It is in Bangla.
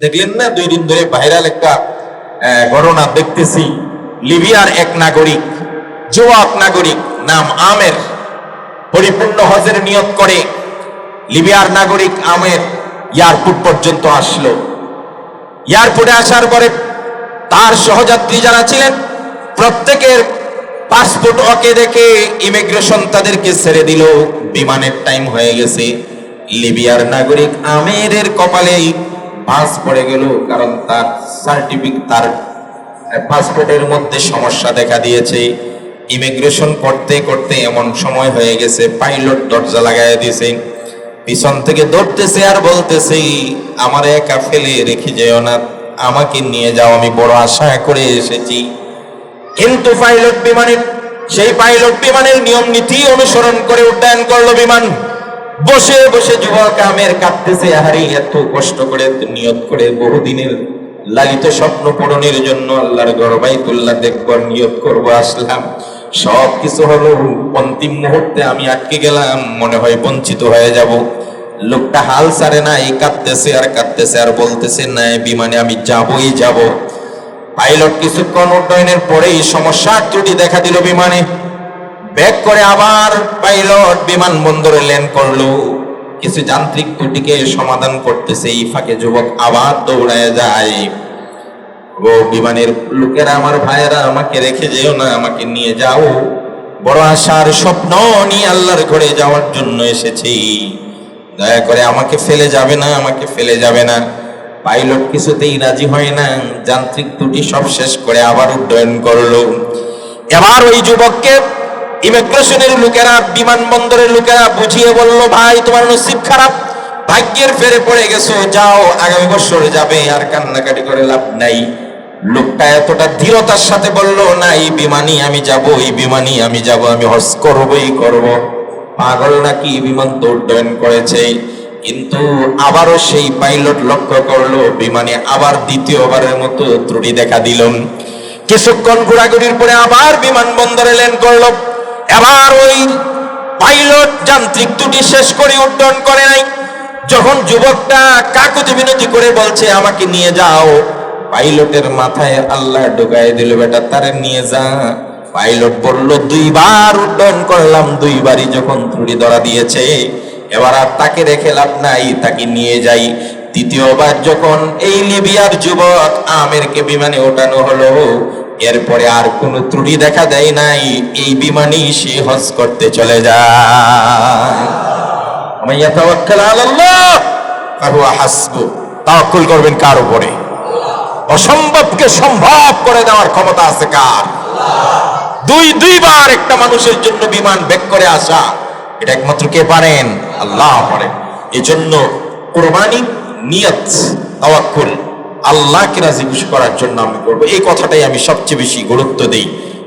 দেখলেন না 2 দিন ধরে ভাইরাল একটা ঘটনা দেখতেছি। লিবিয়ার এক নাগরিক, যুবক নাগরিক, নাম আমের, পরিপূর্ণ হজের নিয়ত করে লিবিয়ার নাগরিক আমের এয়ারপোর্ট পর্যন্ত আসলো। এয়ারপোর্টে আসার পরে তার সহযাত্রী যারা ছিলেন প্রত্যেকের পাসপোর্ট ওকে দেখে ইমিগ্রেশন তাদেরকে ছেড়ে দিল। বিমানের টাইম হয়ে গেছে। লিবিয়ার নাগরিক আমেরের কপালে ভাঁজ পড়ে গেল, কারণ তার সার্টিফিকেট, তার পাসপোর্টের মধ্যে সমস্যা দেখা দিয়েছে। ইমিগ্রেশন করতে করতে এমন সময় হয়ে গেছে, পাইলট দরজা লাগাই দিয়েছে। পিছন থেকে দৌড়তেছে আর বলতেছে, আমার একা ফেলে রেখে যেও না, আমাকে নিয়ে যাও, আমি বড় আশা করে এসেছি। কিন্তু সেই পাইলট বিমানের নিয়ম নীতি অনুসরণ করে উড্ডয়ন করলো বিমান। বসে বসে যুবক আমের কাঁদতেছে, আহারে এত কষ্ট করে নিয়ত করে বহুদিনের লালিত স্বপ্ন পূরণের জন্য আল্লাহর ঘর বাইতুল্লাহ দেখবার নিয়ত করব আসলাম, সব কিছু হলো, অন্তিম মুহূর্তে আমি আটকে গেলাম, মনে হয় বঞ্চিত হয়ে যাব। লোকটা হাল ছাড়ে না, এই কাঁদতেছে আর বলতেছে, না বিমানে আমি যাবই যাব। পাইলট কিছুক্ষণ উড্ডয়নের পরেই সমস্যার ত্রুটি দেখা দিল বিমানে। ব্যাক করে আবার পাইলট বিমানবন্দরে ল্যান্ড করলো, কিছু যান্ত্রিক ত্রুটিকে সমাধান করতেছে। এই ফাঁকে যুবক আবার দৌড়ায় যায়। ও বিমানের লোকেরা, আমার ভাইয়েরা, আমাকে রেখে যেও না, আমাকে নিয়ে যাও, বড় আশার স্বপ্ন নিয়ে আল্লাহর ঘরে যাওয়ার জন্য এসেছি, দয়া করে আমাকে ফেলে যাবে না, আমাকে ফেলে যাবে না। পাইলট কিছুতেই রাজি হয় না। যান্ত্রিক ত্রুটি সব শেষ করে আবার উড্ডয়ন করলো। এবার ওই যুবককে ইমিগ্রেশনের লোকেরা, বিমানবন্দরের লোকেরা বুঝিয়ে বলল, ভাই তোমার নসিব খারাপ, ভাগ্যের ফেরে পড়ে গেছো, যাও, আগামী বছর যাবে, আর কান্নাকাটি করে লাভ নাই। লোকটা এতটা দৃঢ়তার সাথে বলল, না এই বিমানই আমি যাব, এই বিমানই আমি যাব, আমি হজ করবই করব। পাগল নাকি, বিমান তো উড্ডয়ন করেছে। কিন্তু আবারও সেই পাইলট লক্ষ্য করলো বিমানে আবার দ্বিতীয়বারের মতো ত্রুটি দেখা দিল। কিছুক্ষণ ঘোরাঘুরির পরে আবার বিমানবন্দরে ল্যান্ড করলো। এবার ওই পাইলট যান্ত্রিক ত্রুটি শেষ করে উড্ডয়ন করে নাই। যখন যুবকটা কাকুতি মিনতি করে বলছে, আমাকে নিয়ে যাও, পাইলটের মাথায় আল্লাহ ঢুকায় দিল, বেটা তারে নিয়ে যা। পাইলট বলল, 2 বার উড্ডয়ন করলাম, 2 বারই যখন ত্রুটি ধরা দিয়েছে, এবার আর তাকে রেখে লাভ নাই, তাকে নিয়ে যাই। দ্বিতীয়বার যখন এই লিবিয়ার যুবক আমেরকে বিমানে ওঠানো হলো, এরপরে আর কোনো ত্রুটি দেখা দেয় নাই, এই বিমানেই সে হজ করতে চলে যায়। মাইয়া তাওয়াক্কাল আলাল্লাহ ফাহুয়া হাসবু। তাওয়াক্কুল করবেন কার উপরে? অসম্ভবকে সম্ভব করে দেওয়ার ক্ষমতা আছে কার? দুইবার একটা মানুষের জন্য বিমান ব্যাক করে আসা, এটা একমাত্র কে পারেন? আল্লাহ পারেন। এজন্য কুরবানি, নিয়ত, তাওয়াক্কুল আল্লাহকে রাজি খুশি করার জন্য আমি করব, এই কথাটাই আমি সবচেয়ে বেশি গুরুত্ব দিই।